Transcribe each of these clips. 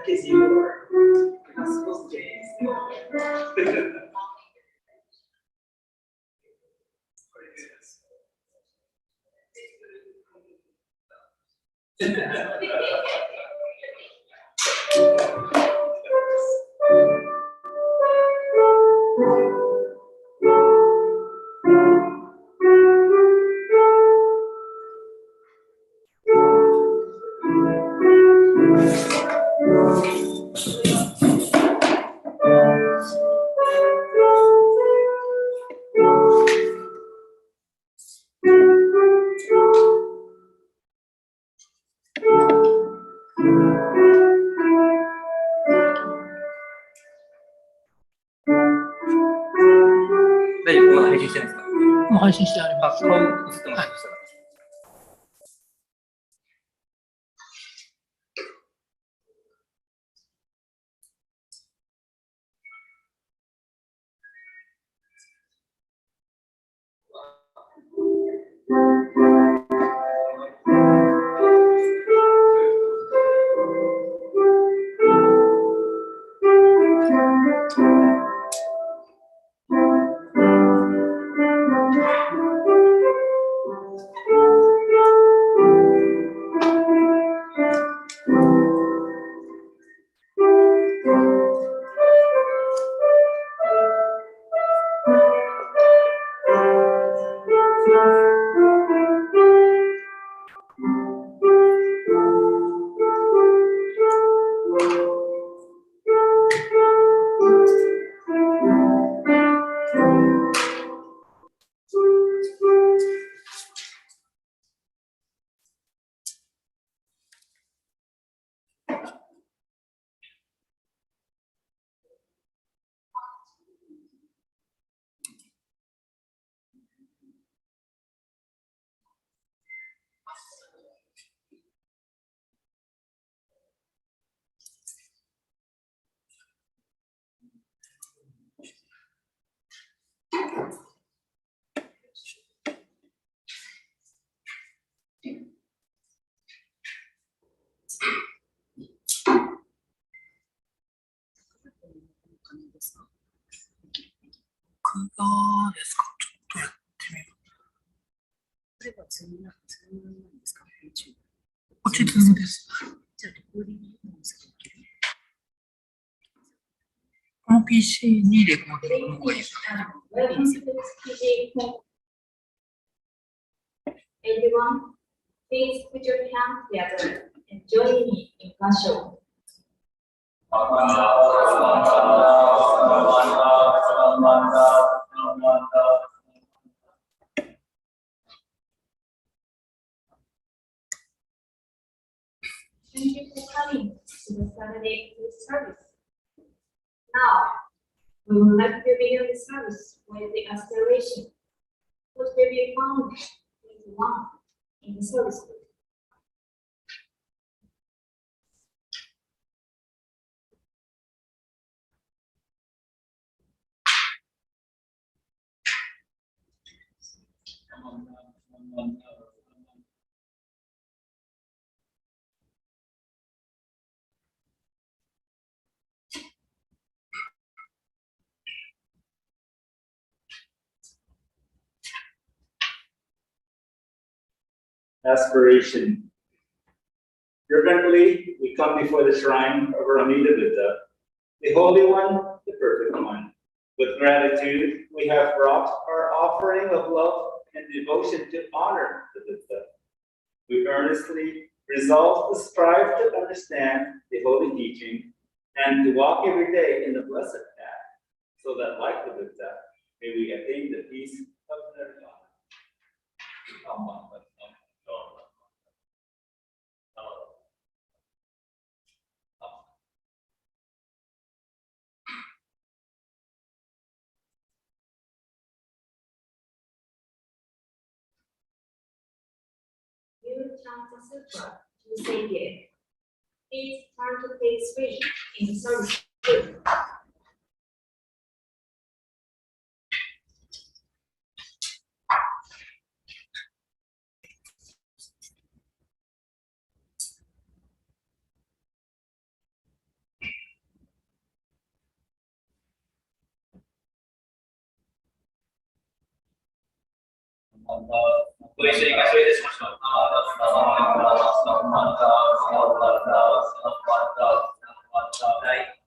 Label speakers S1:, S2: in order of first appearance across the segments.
S1: is your gospel days.
S2: 大丈夫、まだ配信してるんですか？
S3: もう配信してあります。
S2: 顔映ってます。
S3: 僕がですか、ちょっとやってみる。
S4: それはズームなんですか？ YouTube。
S3: こっちズームです。
S4: じゃあ、レコーディングもするけど。
S3: この PC にレコーディングの方がいいですかね。
S5: Everyone, please put your hands together and join me in Gassho. Thank you for coming to the Saturday service. Now, we would like to begin the service with the aspiration. What will be found in one in the service book?
S1: Aspiration. Reverently, we come before the shrine of our Amida Buddha, the Holy One, the Perfect One. With gratitude, we have brought our offering of love and devotion to honor the Buddha. We earnestly resolve to strive to understand the holy teaching and to walk every day in the blessed path, so that, like the Buddha, may we attain the peace of Nirvana.
S5: You chant the sutra to say it. Please turn to page 3 in the service book.
S2: ご一緒に合唱いたしましょう。はい。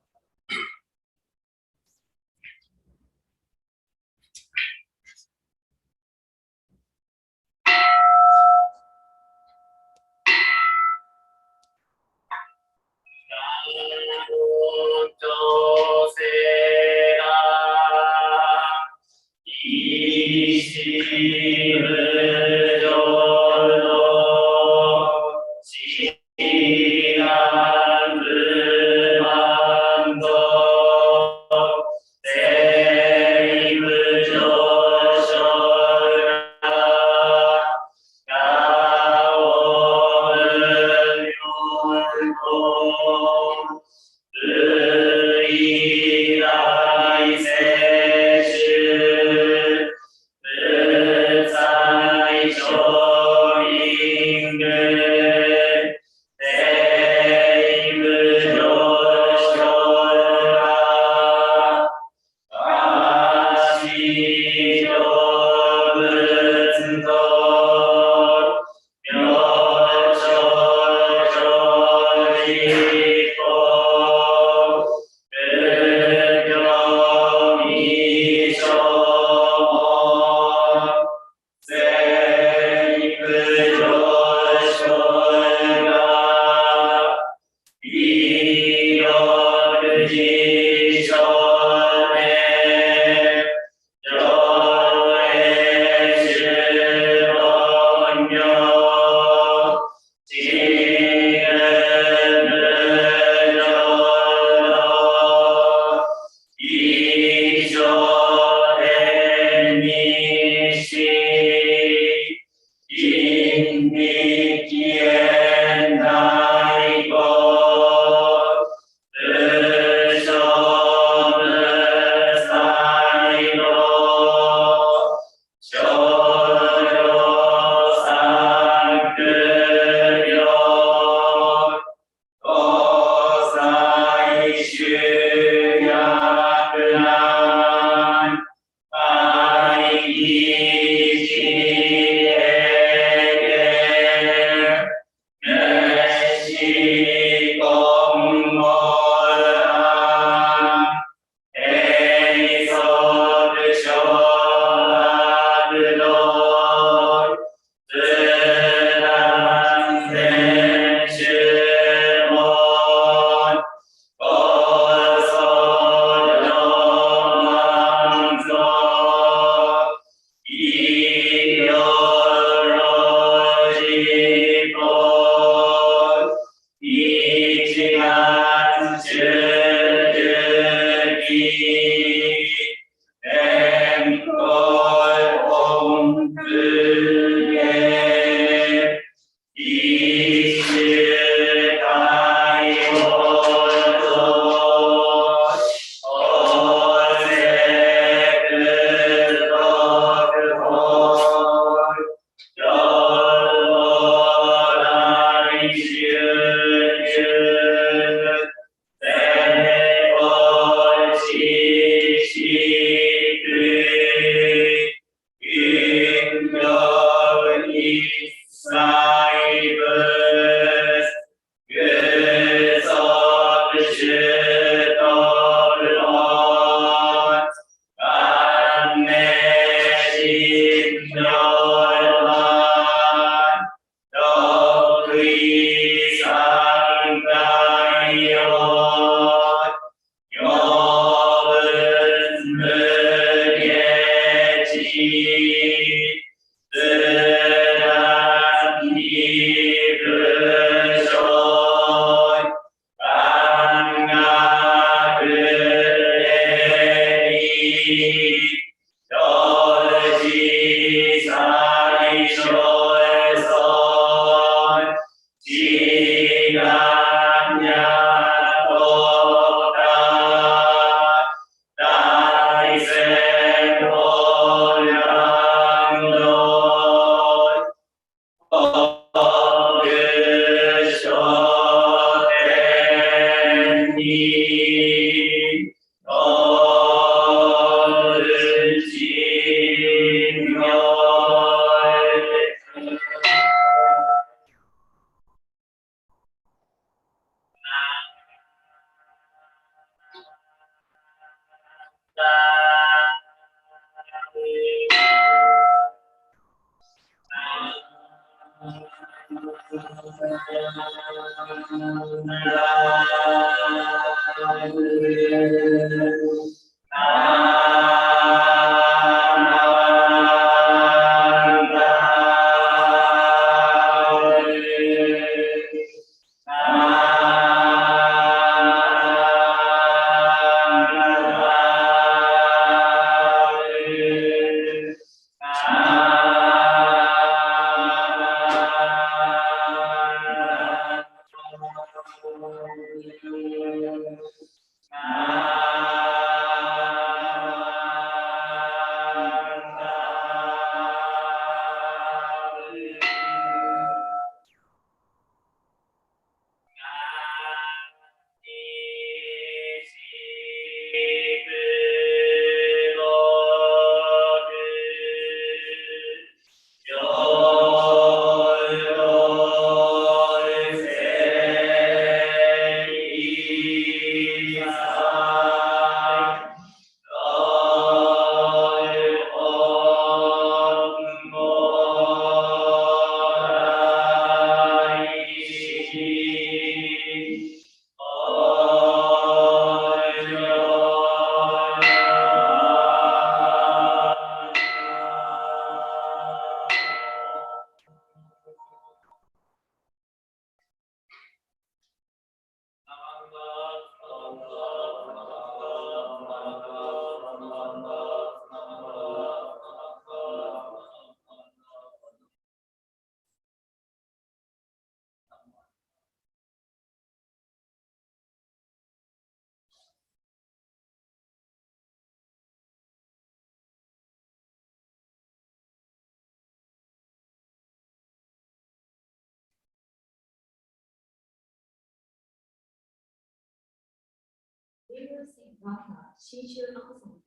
S5: We will sing Dharma, Shojun song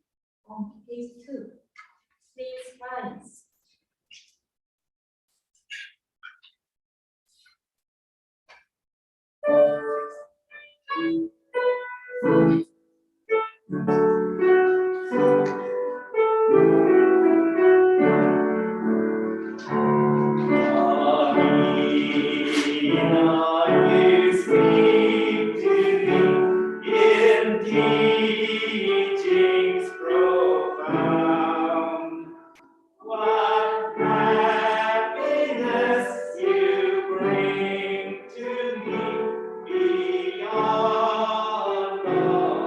S5: on page 2. Please silence.
S1: Teachings profound, what happiness you bring to me beyond all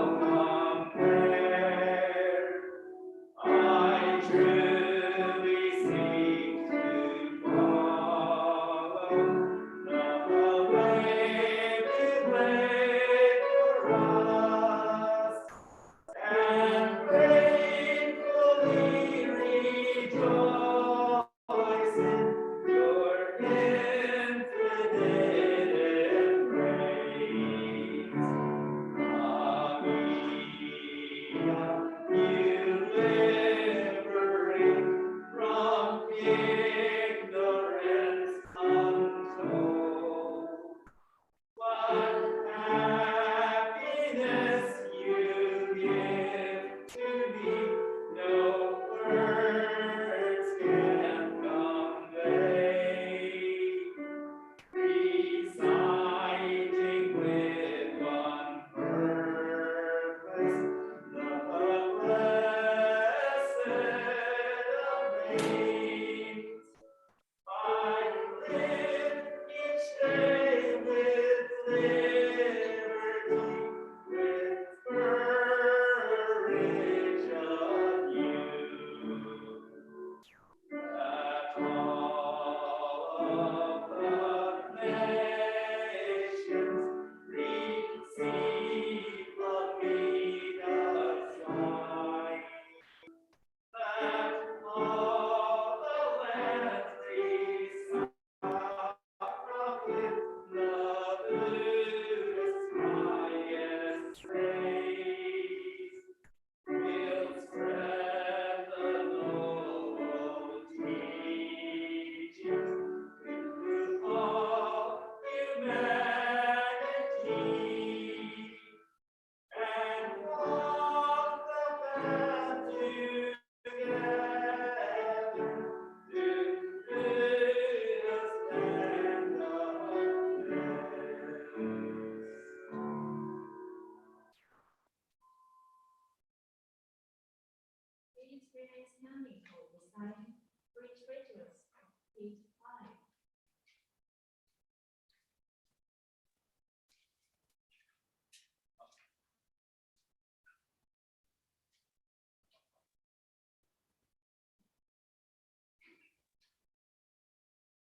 S5: experience learning or deciding three treasures of page 5.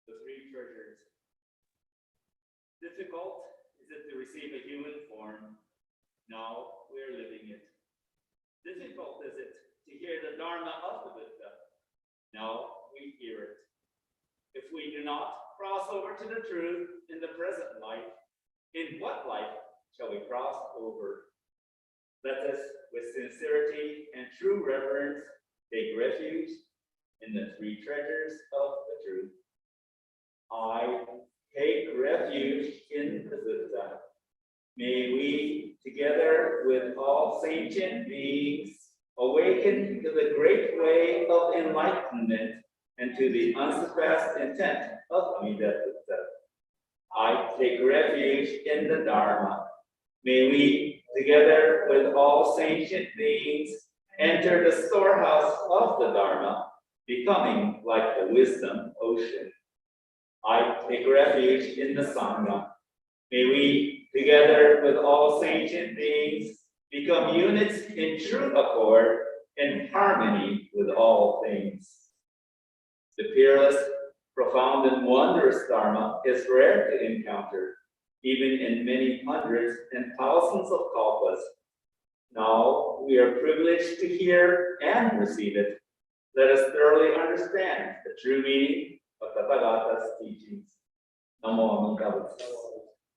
S1: The three treasures. Difficult is it to receive a human form. Now we are living it. Difficult is it to hear the Dharma of the Buddha. Now we hear it. If we do not cross over to the truth in the present life, in what life shall we cross over? Let us, with sincerity and true reverence, take refuge in the three treasures of the truth. I take refuge in the Buddha. May we, together with all sentient beings, awaken to the great way of enlightenment and to the unsurpassed intent of Amida Buddha. I take refuge in the Dharma. May we, together with all sentient beings, enter the storehouse of the Dharma, becoming like the wisdom ocean. I take refuge in the Sangha. May we, together with all sentient beings, become units in true accord and harmony with all things. The peerless, profound, and wondrous Dharma is rare to encounter, even in many hundreds and thousands of kalpas. Now we are privileged to hear and receive it. Let us thoroughly understand the true meaning of Tathagata's teachings. Namo Amida Butsu.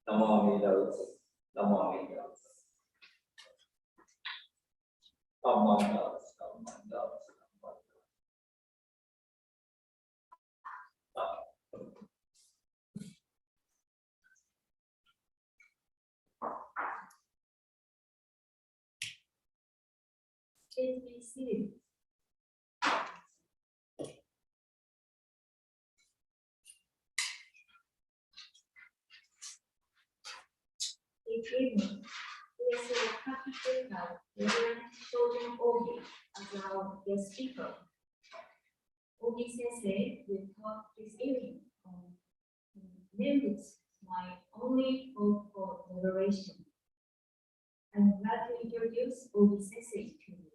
S1: Namo Amida Butsu. Namo Amida Butsu. Namo Amida Butsu. Namo Amida Butsu.
S5: Please be seated. This evening, we are so happy to have Daily Shojun Ogi as our guest speaker. Ogi Sensei will talk this evening on Nembutsu, my only hope for liberation. I'm glad to introduce Ogi Sensei to you.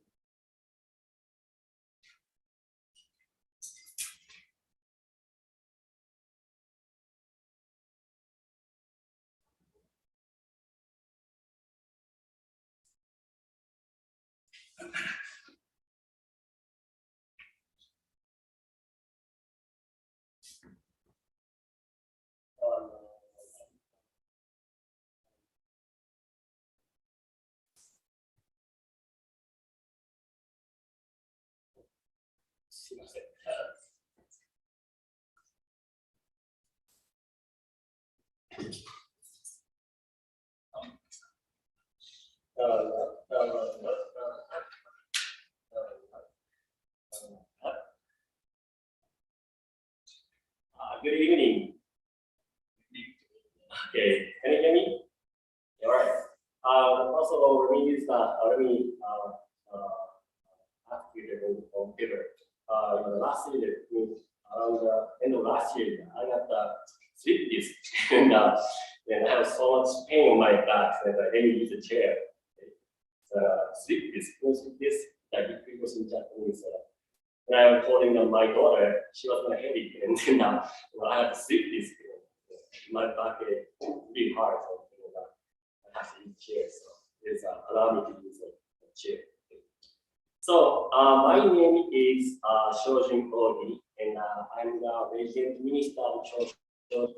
S6: Good evening. Okay, can you hear me? All right. First of all, let me ask you on paper. Last year, around the end of last year, I got the slip disc, and I have so much pain on my back that I didn't use the chair. Slip disc, that it was in Japanese. When I was holding on my daughter, she was not heavy, and then I had to slip disc. My back is really hard, so I have to use chair. So it's allow me to use a chair. So my name is Shojun Ogi, and I'm the resident minister of Choshoji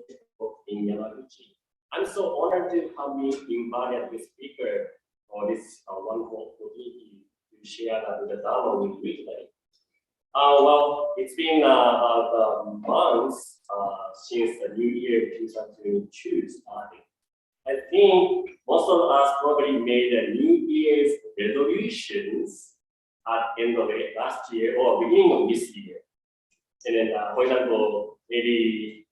S6: in Yamaguchi. I'm so honored to have been invited as a speaker for this wonderful opportunity to share the Dharma with you today. Well, it's been about months since the New Year 2022 started. I think most of us probably made a New Year's resolutions at the end of it last year or beginning of this year. And then, for example, maybe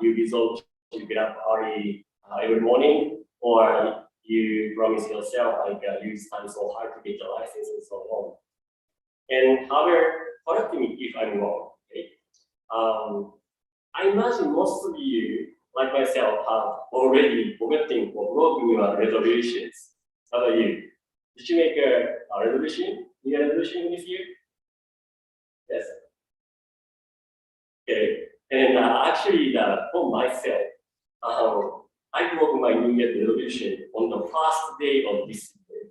S6: you resolve to get up early every morning, or you promise yourself like you study so hard to get your license and so on. And however, correct me if I'm wrong. Okay? I imagine most of you, like myself, have already forgotten or broken your resolutions. How about you? Did you make a resolution? New Year resolution this year? Yes. Okay. And actually, for myself, I broke my New Year resolution on the first day of this year.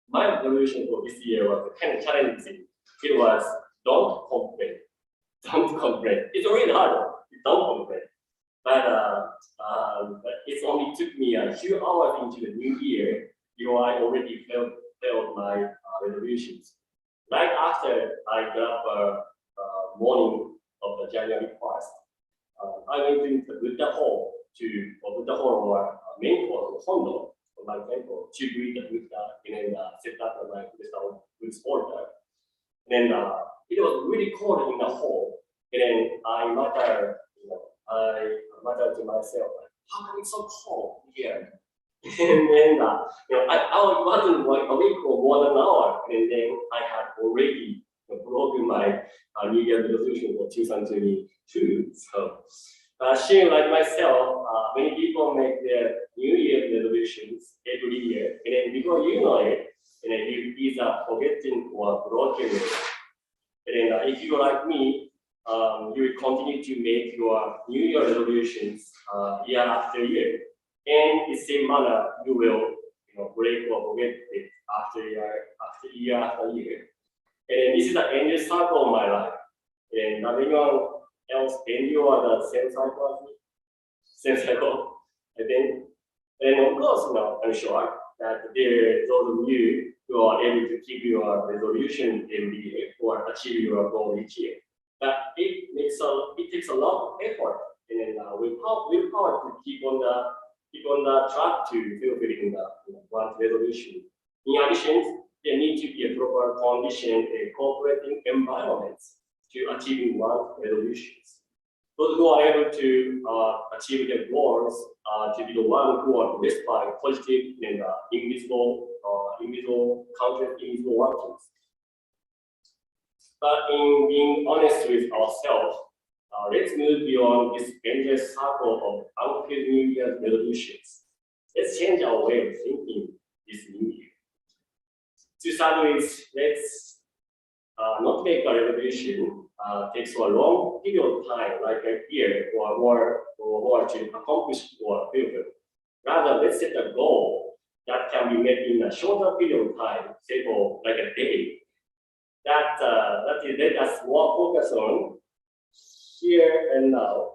S6: My resolution for this year was kind of challenging. It was don't complain. Don't complain. It's really hard. Don't complain. But it only took me a few hours into the new year before I already failed my resolutions. Right after I got up morning of the January 1st, I went to the Buddha Hall or main hall of Hondo, of my temple, to greet the Buddha and then set up my Buddhist altar. And then it was really cold in the hall. And then I muttered to myself, how come it's so cold here? And then I wasn't awake for more than an hour, and then I had already broken my New Year resolution for 2022. So, like myself, many people make their New Year resolutions every year, and then before you know it, and then you either forgetting or broken it. And then if you like me, you will continue to make your New Year resolutions year after year. And in the same manner, you will break or forget it after year after year. And this is the end cycle of my life. And anyone else endure the same cycle as me? Same cycle, I think. And of course, I'm sure that there are those of you who are able to keep your resolution every year or achieve your goal each year. But it takes a lot of effort and then willpower to keep on the track to fulfilling the one resolution. In addition, there needs to be a proper condition and cooperating environments to achieving one resolutions. Those who are able to achieve their goals to be the one who are blessed by positive and invisible counter invisible workings. But in being honest with ourselves, let's move beyond this endless cycle of unfulfilled New Year's resolutions. Let's change our way of thinking this new year. To start with, let's not make a resolution takes a long period of time, like a year or more to accomplish or fulfill. Rather, let's set a goal that can be met in a shorter period of time, say for like a day. That let us more focus on here and now.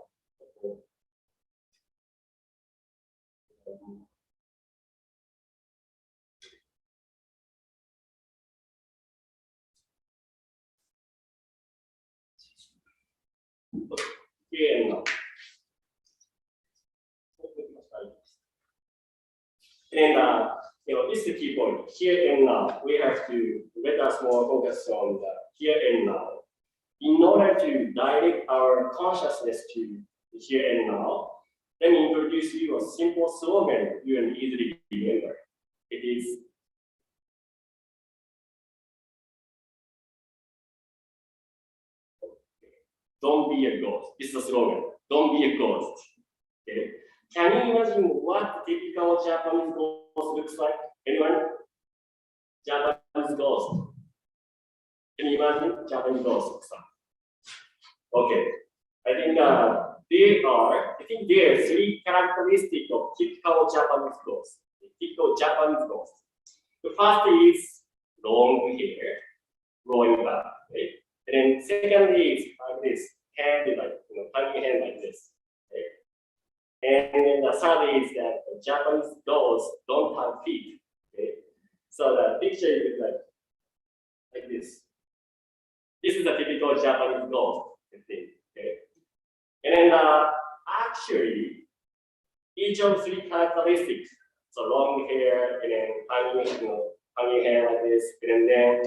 S6: Here and now. And this is the key point. Here and now, we have to let us more focus on the here and now. In order to direct our consciousness to the here and now, let me introduce you a simple slogan you can easily remember. It is don't be a ghost. It's the slogan. Don't be a ghost. Okay. Can you imagine what the typical Japanese ghost looks like? Anyone? Japanese ghost. Can you imagine Japanese ghost looks like? Okay. I think there are three characteristics of typical Japanese ghost. Typical Japanese ghost. The first is long hair, growing back. Okay? And then secondly is like this, hand like tiny hand like this. Okay? And then the third is that the Japanese ghosts don't have feet. Okay? So the picture is like this. This is a typical Japanese ghost. Okay? And then actually, each of three characteristics, so long hair and then hanging hair like this, and then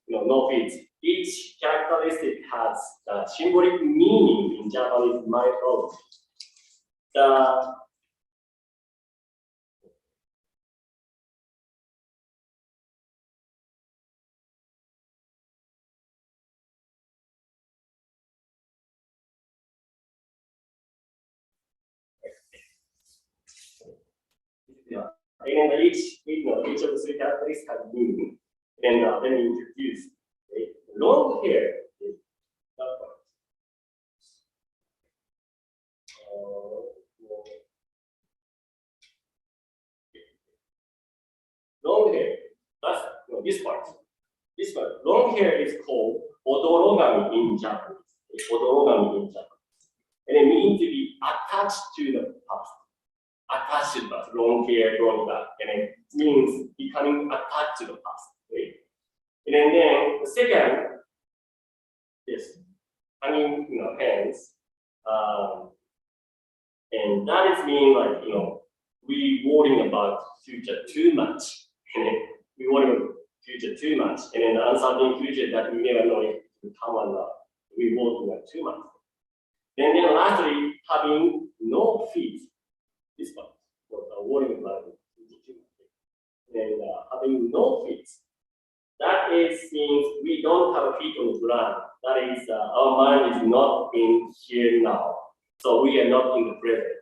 S6: no feet. Each characteristic has the symbolic meaning in Japanese mythology. And then each of the three characteristics has meaning. And then we introduce long hair. Long hair. That's this part. This part. Long hair is called odorogami in Japanese. Odorogami in Japanese. And it means to be attached to the past. Attached to the past. Long hair, growing back. And it means becoming attached to the past. Okay? And then the second is hanging hands. And that is mean like, we worrying about future too much. We worry about future too much. And then the uncertain future that we never know if it will come or not. We worry about too much. And then lastly, having no feet. This one, worrying about future too much. And having no feet. That is means we don't have feet on the ground. That is, our mind is not in here now. So we are not in the present.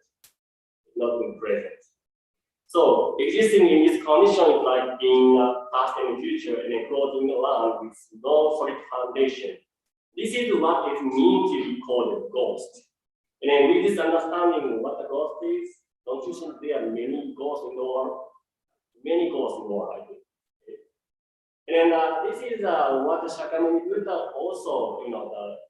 S6: Not in the present. So existing in this condition is like being past and future and then floating around with no solid foundation. This is what it means to be called a ghost. And then with this understanding of what the ghost is, don't you think there are many ghosts in the world? Many ghosts in the world, I think. And this is what the Shakyamuni Buddha also,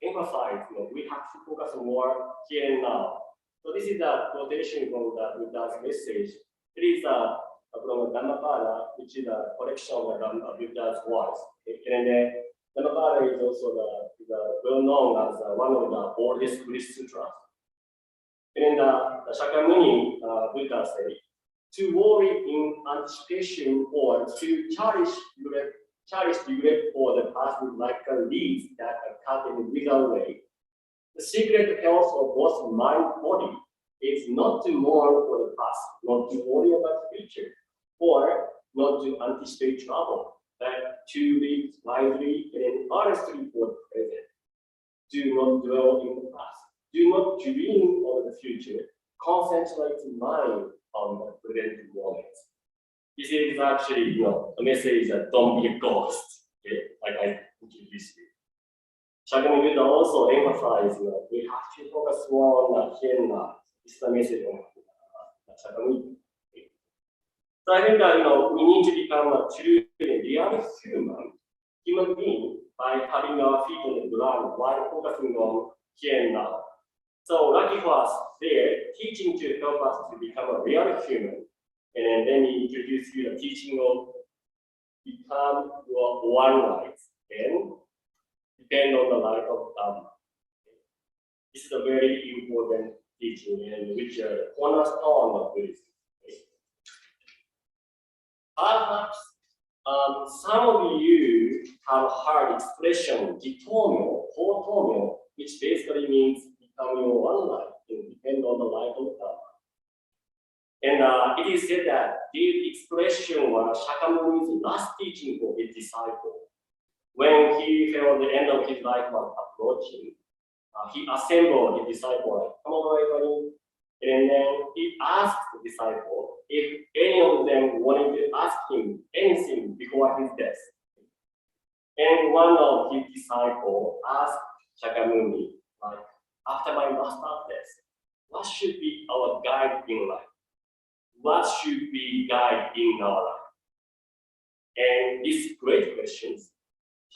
S6: emphasized. We have to focus more here and now. So this is a quotation from the Buddha's message. It is from Dhammapada, which is a collection of Buddha's words. And then Dhammapada is also the well known as one of the oldest Buddhist sutras. And the Shakyamuni Buddha said, to worry in anticipation or to cherish regret for the past like leaves that are cut in a wither way. The secret health of both mind and body is not to mourn for the past, not to worry about the future, or not to anticipate trouble, but to live wisely and honestly for the present. Do not dwell in the past. Do not dream of the future. Concentrate mind on the present moment. This is actually, the message that don't be a ghost, okay? Like I introduced you. Shakyamuni Buddha also emphasized, we have to focus more on the here and now. This is the message of Shakyamuni. Okay? So I think that, we need to become a true, real human being by having our feet on the ground while focusing on here and now. So lucky for us, they're teaching to help us to become a real human. And then he introduced you the teaching of become your one light and depend on the light of Dharma. This is a very important teaching and which is the cornerstone of Buddhism. Perhaps some of you have heard expression jitomyo, kotomyo, which basically means become your one light and depend on the light of Dharma. And it is said that this expression was Shakyamuni's last teaching for his disciple. When he felt the end of his life was approaching, he assembled his disciple, come over, everybody. And then he asked the disciple if any of them wanted to ask him anything before his death. And one of his disciples asked Shakyamuni, like, after my master's death, what should be our guide in life? What should be guide in our life? And these great questions,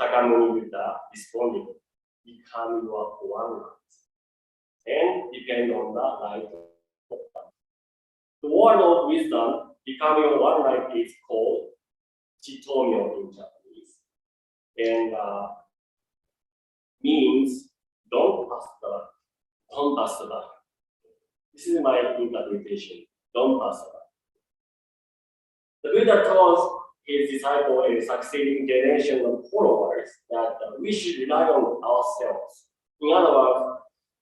S6: Shakyamuni Buddha responded, become your one light and depend on the light of Dharma. The word of wisdom, becoming your one light, is called jitomyo in Japanese, and means don't pass the buck. This is my interpretation. Don't pass the buck. The Buddha told his disciple and succeeding generation of followers that we should rely on ourselves. In other words,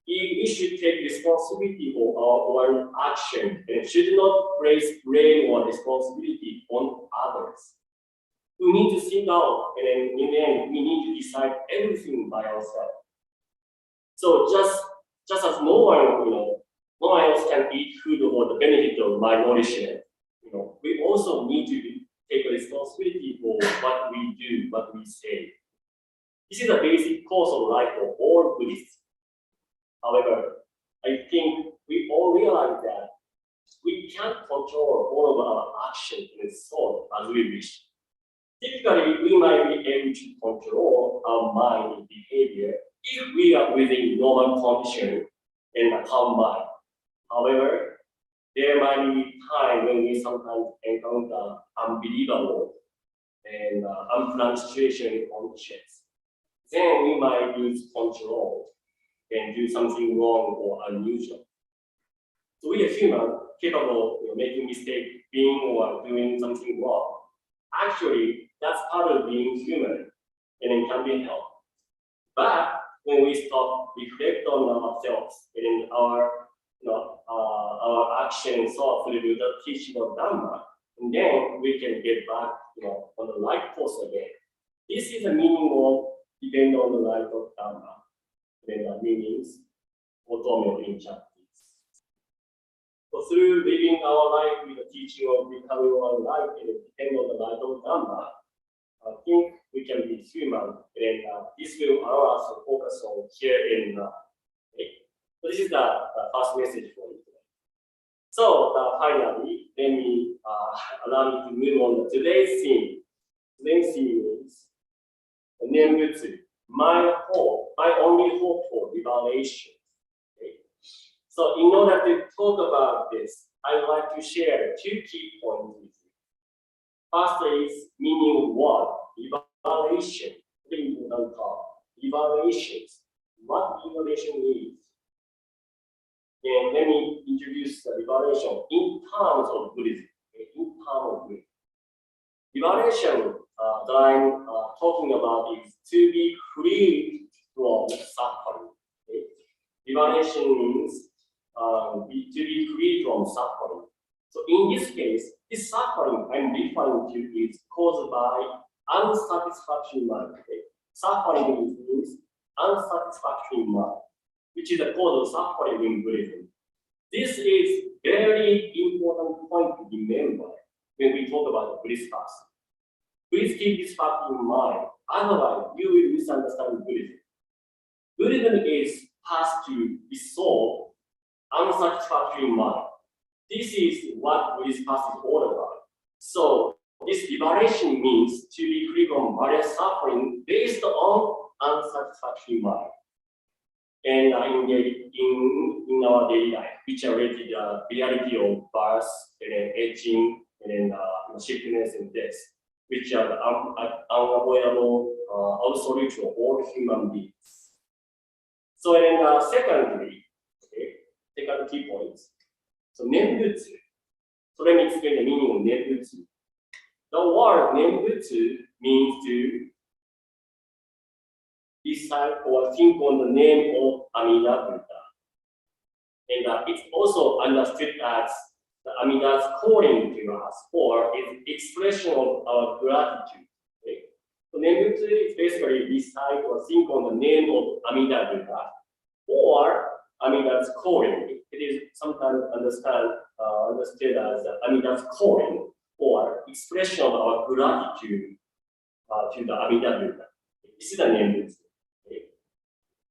S6: we should take responsibility for our own action and should not place blame or responsibility on others. We need to sit down and then in the end we need to decide everything by ourselves. So just as no one else can eat food for the benefit of my nourishment, also need to take responsibility for what we do, what we say. This is a basic course of life for all Buddhists. However, I think we all realize that we can't control all of our actions and thoughts as we wish. Typically, we might be able to control our mind and behavior if we are within normal condition and a calm mind. However, there might be time when we sometimes encounter unbelievable and unplanned situation and conditions. Then we might lose control and do something wrong or unusual. So we are human, capable of making mistakes, being or doing something wrong. Actually, that's part of being human, and it can be helped. But when we stop, reflect on ourselves and our action and thoughts through the teaching of Dharma, and then we can get back, on the right course again. This is the meaning of depend on the light of Dharma. Then the meanings Otome in chanting. So through living our life with the teaching of becoming one life and depend on the light of Dharma, I think we can be human, and this will allow us to focus on here and now. Okay? So this is the first message for you today. So finally, let me allow me to move on to today's theme. Today's theme is Nembutsu, my hope, my only hope for liberation. Okay? So in order to talk about this, I would like to share 2 key points with you. First is meaning of word, liberation. Very important term. Liberations. What liberation is. And let me introduce the liberation in terms of Buddhism. Okay? In terms of Buddhism. Liberation that I'm talking about is to be free from suffering. Okay? Liberation means to be free from suffering. So in this case, this suffering I'm referring to is caused by unsatisfactory mind. Okay? Suffering means unsatisfactory mind, which is the cause of suffering in Buddhism. This is very important point to remember when we talk about the Buddhist path. Please keep this fact in mind, otherwise you will misunderstand Buddhism. Buddhism is path to resolve unsatisfactory mind. This is what Buddhist path is all about. So this liberation means to be free from various suffering based on unsatisfactory mind. And in our daily life, which are related to the reality of birth and aging and sickness and death, which are unavoidable absolute for all human beings. So then secondly, okay, second key points. So Nembutsu. So let me explain the meaning of Nembutsu. The word Nembutsu means to decide or think on the name of Amida Buddha. And it's also understood as the Amida's calling to us, or its expression of our gratitude. Okay? So Nembutsu is basically decide or think on the name of Amida Buddha, or Amida's calling. It is sometimes understood as Amida's calling, or expression of our gratitude to the Amida Buddha. This is the Nembutsu. Okay?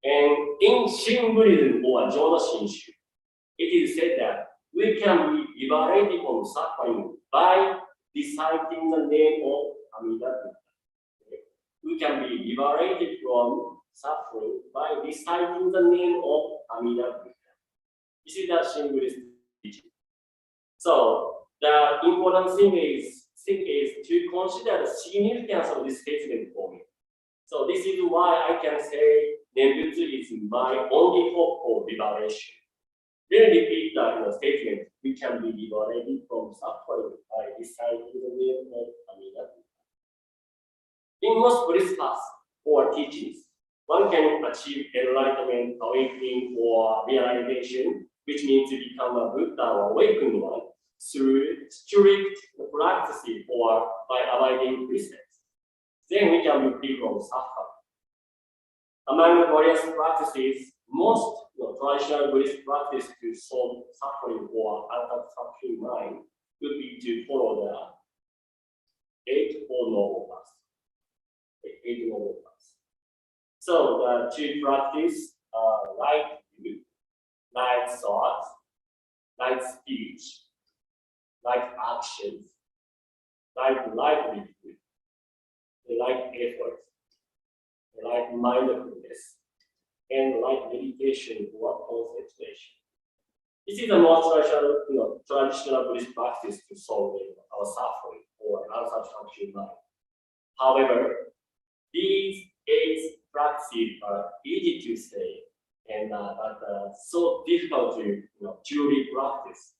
S6: And in Shin Buddhism or Jodo Shinshu, it is said that we can be liberated from suffering by reciting the name of Amida Buddha. Okay? We can be liberated from suffering by reciting the name of Amida Buddha. This is the Shin Buddhist teaching. So the important thing is to consider the significance of this statement for me. So this is why I can say Nembutsu is my only hope for liberation. Then repeat the statement, we can be liberated from suffering by reciting the name of Amida Buddha. In most Buddhist paths or teachings, one can achieve enlightenment, awakening, or realization, which means to become a Buddha or awakened one, through strict practices or by abiding precepts. Then we can be free from suffering. Among the various practices, most traditional Buddhist practice to solve suffering or unsatisfactory mind would be to follow the Eightfold Noble Path. Eight Noble Paths. So to practice right view, right thoughts, right speech, right actions, right livelihood, right effort, right mindfulness, and right meditation or concentration. This is the most traditional Buddhist practice to solve our suffering or unsatisfactory mind. However, these 8 practices are easy to say and so difficult to truly practice.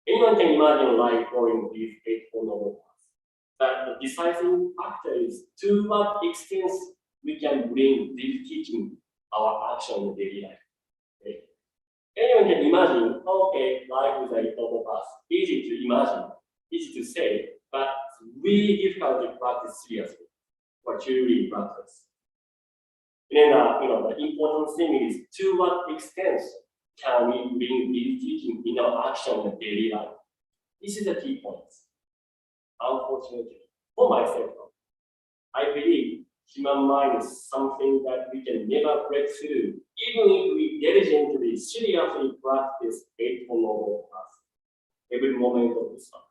S6: Anyone can imagine life following these 8 Noble Paths. But the decisive factor is to what extent we can bring this teaching our action in daily life. Okay? Anyone can imagine, okay, life is a 8 Noble Paths. Easy to imagine, easy to say, but it's really difficult to practice seriously or truly practice. And the important thing is to what extent can we bring this teaching in our action in daily life? This is the key point. Unfortunately, for myself, I believe human mind is something that we can never break through, even if we diligently, seriously practice 8 Noble Paths every moment of this life.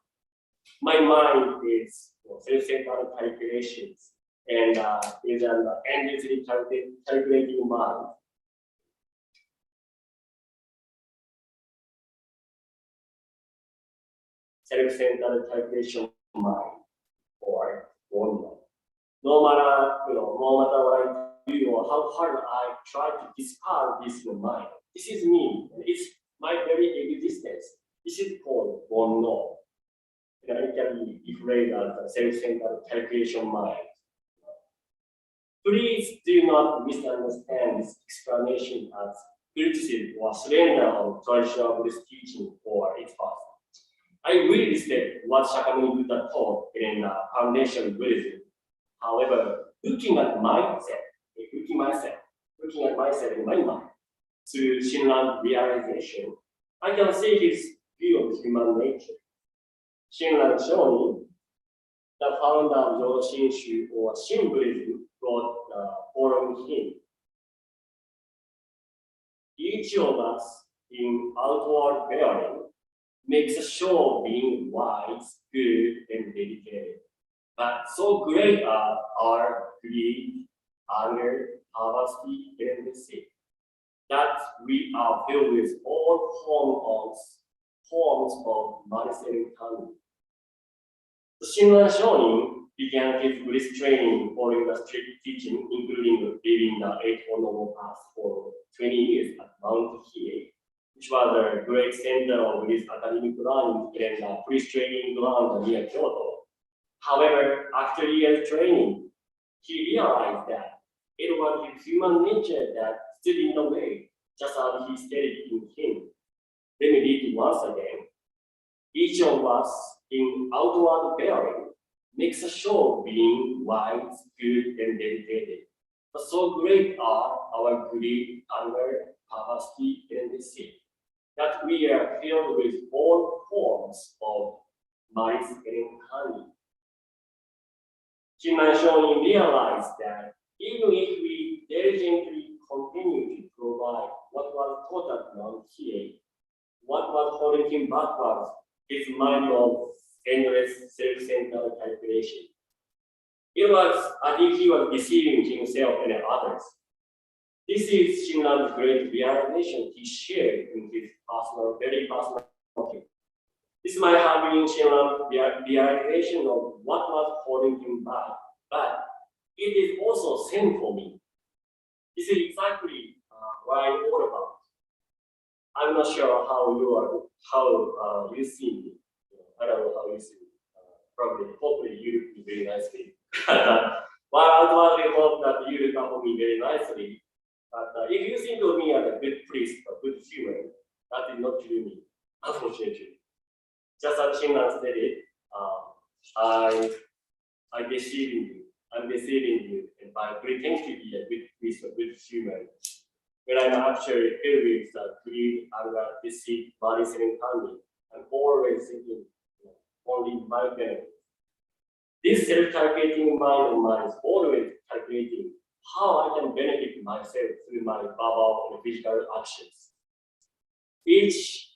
S6: My mind is self-centered calculations and is an endlessly calculating mind. Self-centered calculation mind or Dharma. No matter what I do or how hard I try to discard this mind, this is me. It's my very existence. This is called Dharma. And it can be phrased as self-centered calculation mind. Please do not misunderstand this explanation as criticism or surrender of traditional Buddhist teaching or its path. I really respect what Shakyamuni Buddha taught in foundation Buddhism. However, looking at myself in my mind through Shinran realization, I can see his view of human nature. Shinran Shonin, the founder of Jodo Shinshu or Shin Buddhism, wrote the following hymn. Each of us in outward bearing makes a show of being wise, good, and dedicated. But so great are our greed, anger, poverty, and deceit that we are filled with all forms of money-selling cunning. The Shinran Shonin began his Buddhist training following the strict teaching, including living the 8 Noble Paths for 20 years at Mount Hiei, which was a great center of his academic learning and a priest training ground near Kyoto. However, after years training, he realized that it was his human nature that stood in the way, just as he stated in him. Let me read it once again. Each of us in outward bearing makes a show of being wise, good, and dedicated. But so great are our greed, anger, poverty, and deceit that we are filled with all forms of malice and cunning. Shinran Shonin realized that even if we diligently continue to provide what was taught at Mount Hiei, what was holding him back was his mind of endless self-centered calculation. It was as if he was deceiving himself and others. This is Shinran's great realization he shared in his very personal life. This might have been Shinran's realization of what was holding him back, but it is also same for me. This is exactly what I'm all about. I'm not sure how you see me. I don't know how you see me. Hopefully you look very nicely. Well, I outwardly hope that you look upon me very nicely. But if you think of me as a good priest, a good human, that is not true me, unfortunately. Just as Shinran stated, I'm deceiving you. I'm deceiving you, and by pretending to be a good priest, a good human, when I'm actually filled with greed, anger, deceit, malice, and cunning, I'm always thinking, only my benefit. This self-calculating mind of mine is always calculating how I can benefit myself through my verbal and physical actions. Each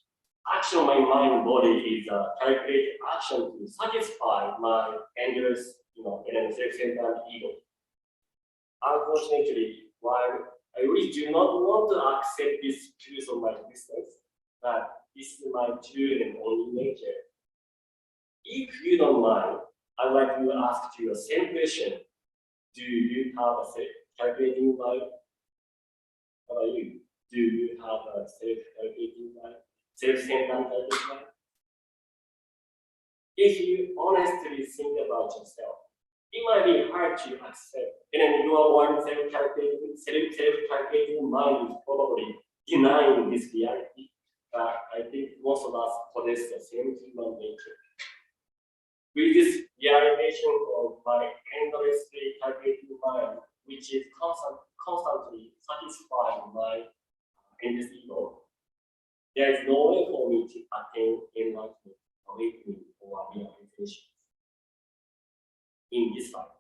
S6: action of my mind and body is a calculated action to satisfy my endless, and self-centered ego. Unfortunately, while I really do not want to accept this truth of my existence, that this is my true and only nature. If you don't mind, I'd like to ask you the same question. Do you have a self-calculating mind? How about you? Do you have a self-calculating mind? Self-centered calculating mind? If you honestly think about yourself, it might be hard to accept. And then your one self-calculating mind is probably denying this reality. But I think most of us possess the same human nature. With this realization of my endlessly calculating mind, which is constantly satisfying my endless ego, there is no way for me to attain enlightenment, awakening, or realization in this life,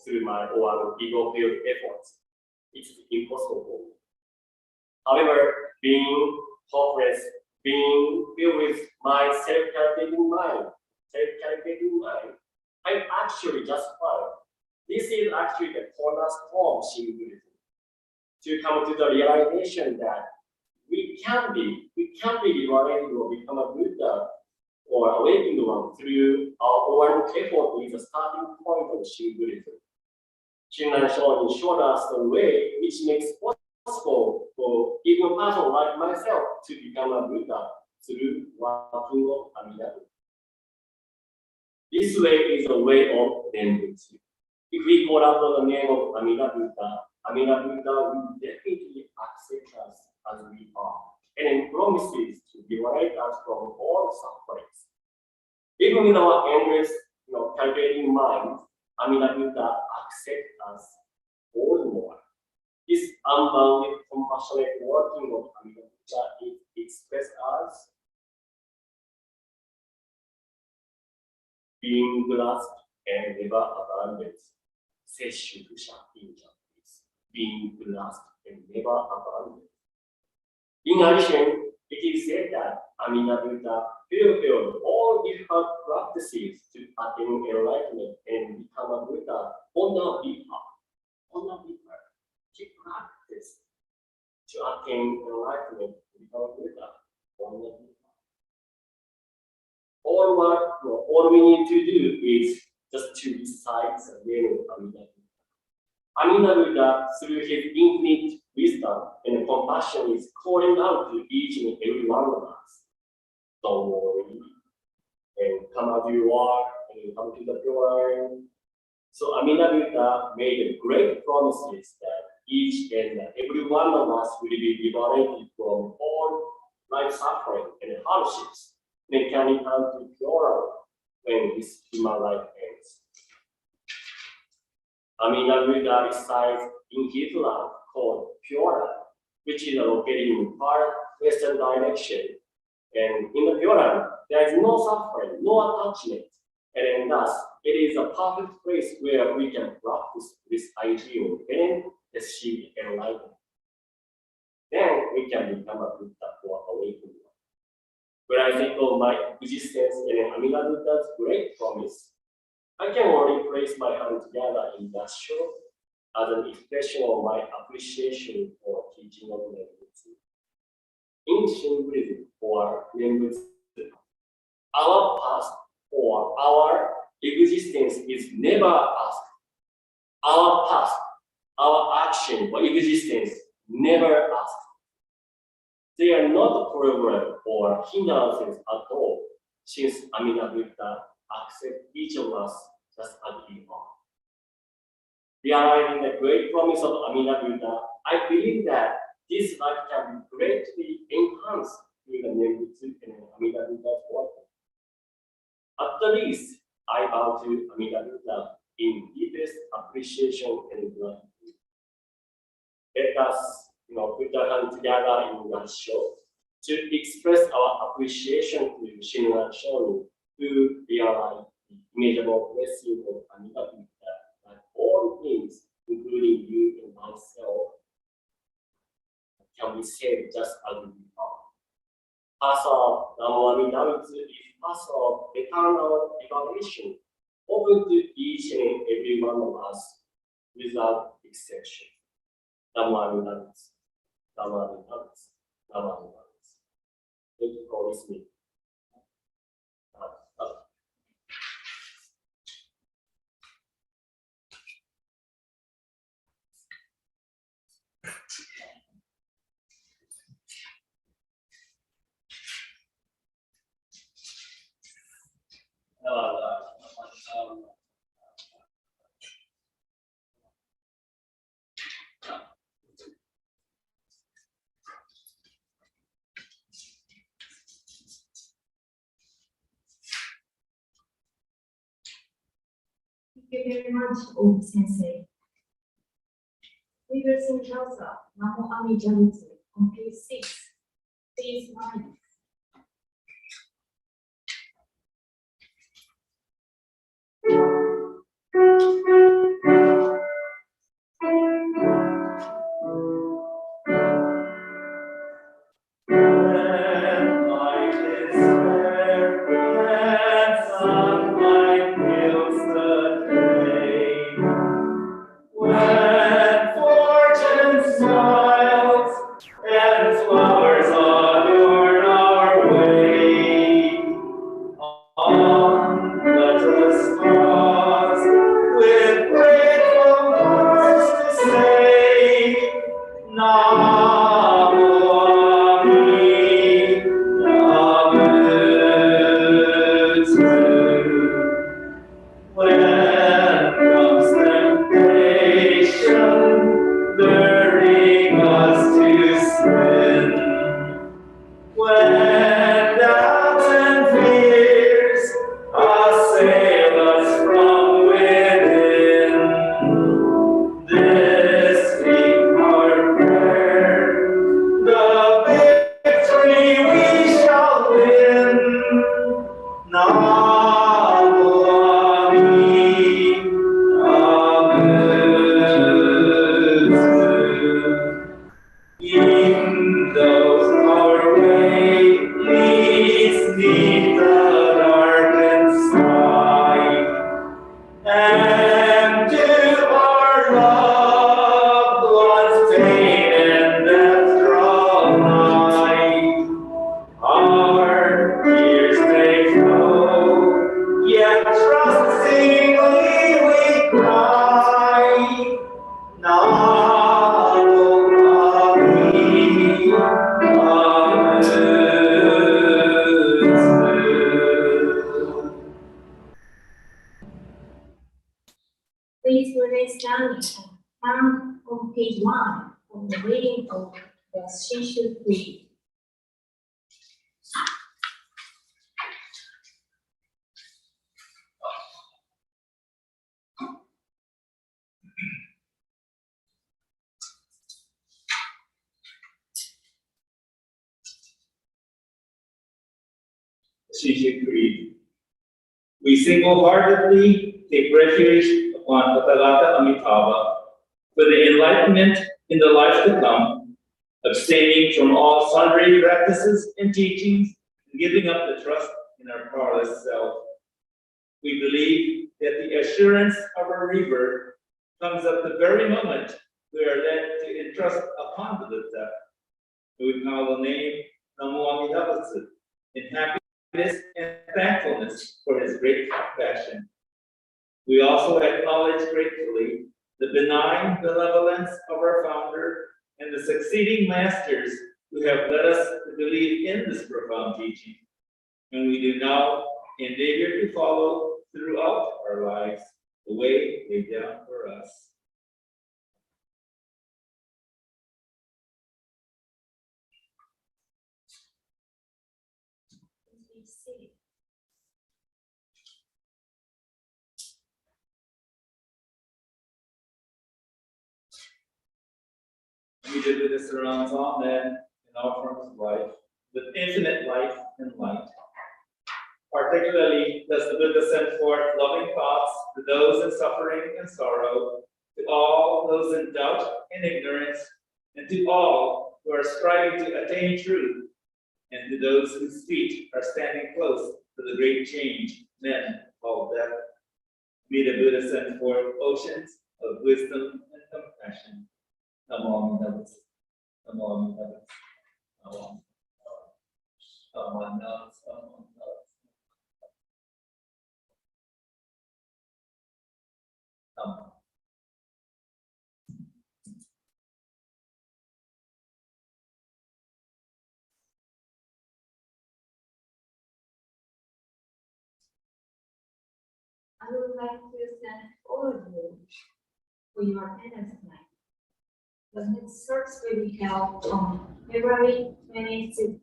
S6: through my own ego-filled efforts. It is impossible for me. However, being hopeless, being filled with my self-calculating mind, I'm actually just fine. This is actually the cornerstone of Shin Buddhism. To come to the realization that we can be liberated or become a Buddha or awakened one through our own effort is the starting point of Shin Buddhism. Shinran Shonin showed us the way which makes possible for even a person like myself to become a Buddha through working of Amitabha. This way is the way of Nembutsu. If we call out the name of Amida Buddha will definitely accept us as we are, and then promises to liberate us from all sufferings. Even with our endless, calculating minds, Amida Buddha accepts us all the more. This unbounded, compassionate working of Amida Buddha is expressed as being blessed and never abandoned. Seshukusha in Japanese. Being blessed and never abandoned. In addition, it is said that Amida Buddha fulfilled all different practices to attain enlightenment and become a Buddha on the behalf. He practiced to attain enlightenment and become a Buddha on the behalf. All we need to do is just to recite the name of Amida Buddha. Amida Buddha, through his infinite wisdom and compassion, is calling out to each and every one of us. Don't worry, and come as you are, and come to the pure end. So Amida Buddha made great promises that each and every one of us will be liberated from all life suffering and hardships. They can become to pure when this human life ends. Amida Buddha resides in his land called Pure, which is located in far western direction. And in the Pure land, there is no suffering, no attachment, and thus it is a perfect place where we can practice this ideal and achieve enlightenment. Then we can become a Buddha or awakened. When I think of my existence and Amida Buddha's great promise, I can only place my hand together in Gassho as an expression of my appreciation for teaching of Nembutsu. In Shin Buddhism or Nembutsu, our past or our existence is never asked. Our past, our action or existence never asked. They are not programmed or hindrances at all, since Amida Buddha accepts each of us just as we are. Realizing the great promise of Amida Buddha, I believe that this life can be greatly enhanced through the Nembutsu and Amida Buddha's work. At the least, I bow to Amida Buddha in deepest appreciation and gratitude. Let us put our hands together in Gassho to express our appreciation to Shinran Shonin, to realize the immeasurable blessing of Amitabha, that all things, including you and myself, can be saved just as we are. Path of Nembutsu is path of eternal liberation, open to each and every one of us without exception. Nembutsu, Nembutsu, Nembutsu. Thank you for listening.
S5: Thank you very much, Old Sensei. We will sing gathas, Namo Amida-butsu, on page 6. Please mind. Please remain standing and on page 1 of the reading of the Shishu Creed.
S1: Shishu Creed. We single-heartedly take refuge upon Tathagata Amitabha for the enlightenment in the life to come, abstaining from all sundry practices and teachings, and giving up the trust in our powerless self. We believe that the assurance of our rebirth comes at the very moment we are led to entrust upon the Buddha. We call the name Namo Amida-butsu in happiness and thankfulness for his great compassion. We also acknowledge gratefully the benign benevolence of our founder and the succeeding masters who have led us to believe in this profound teaching. And we do now endeavor to follow throughout our lives the way laid down for us. We the Buddha surrounds all men in all forms of life with infinite life and light. Particularly does the Buddha send forth loving thoughts to those in suffering and sorrow, to all those in doubt and ignorance, and to all who are striving to attain truth, and to those whose feet are standing close to the great change men call death. May the Buddha send forth oceans of wisdom and compassion. Namo Amida Butsu. Namo Amida Butsu. Namo Amida Butsu.
S5: I would like to thank all of you for your attendance tonight. The next service will be held on February 26th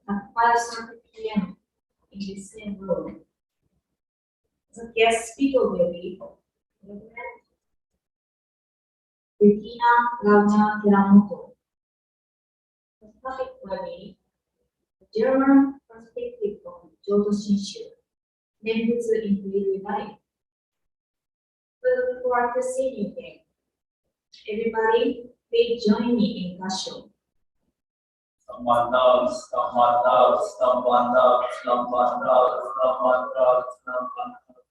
S5: at 5:30 p.m. in the same room. The guest speaker will be Regina Ravna Teramoto. The topic will be the German perspective on Choshoji Shinshu, Nembutsu in daily life. We look forward to seeing you again. Everybody, please join me in Gassho.
S2: Someone knows, someone knows, someone knows, someone knows, someone knows, someone knows.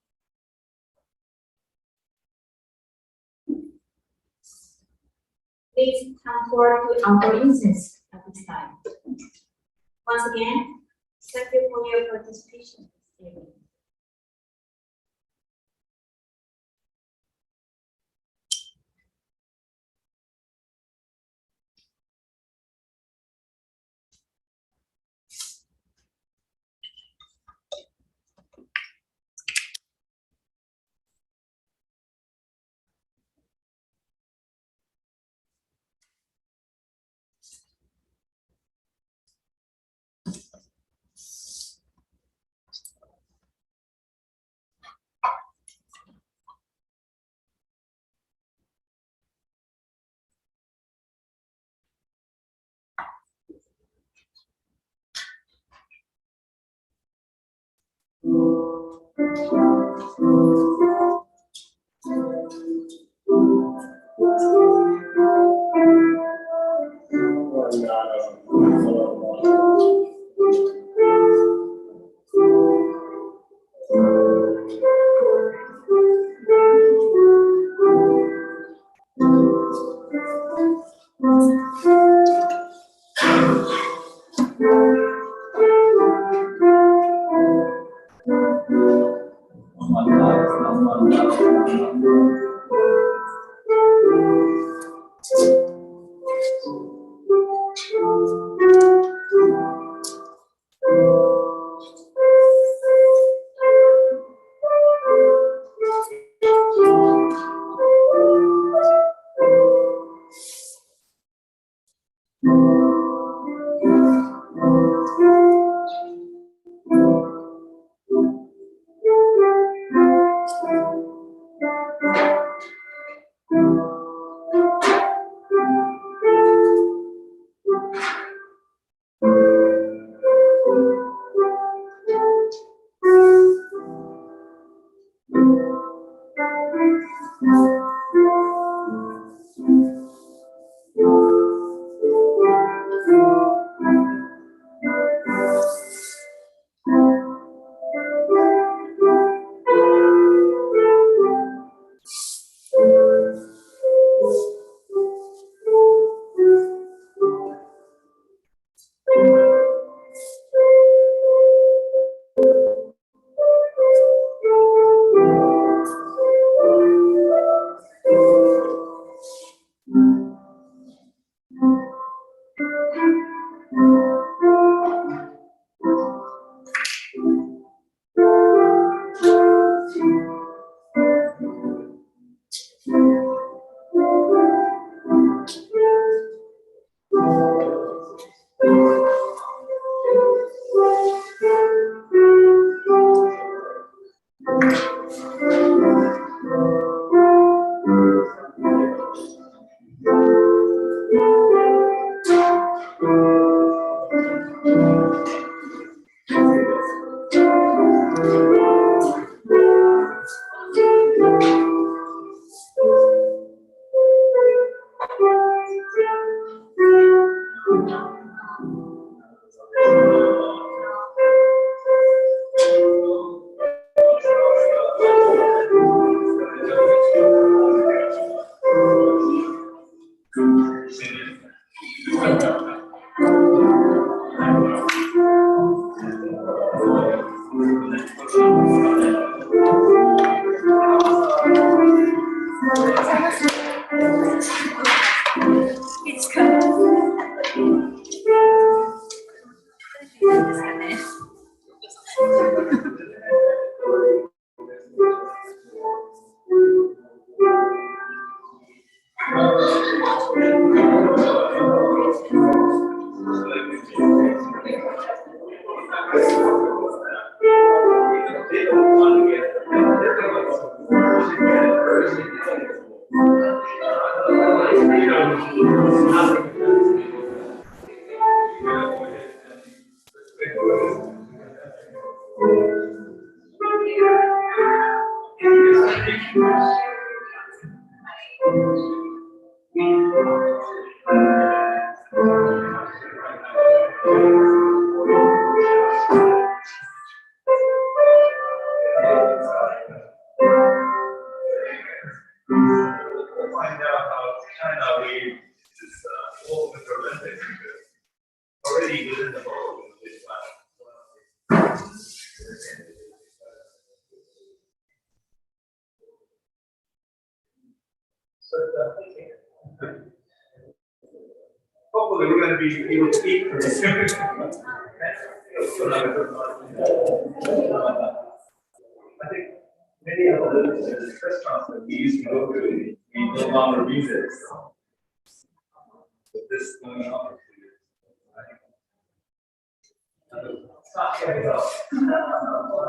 S5: Please come forward to offer incense at this time. Once again, thank you for your participation this evening.
S1: Hopefully, we're going to be able to eat pretty soon. I think many of the restaurants that we used to go to, we no longer visit. With this going on, I think it's not getting up.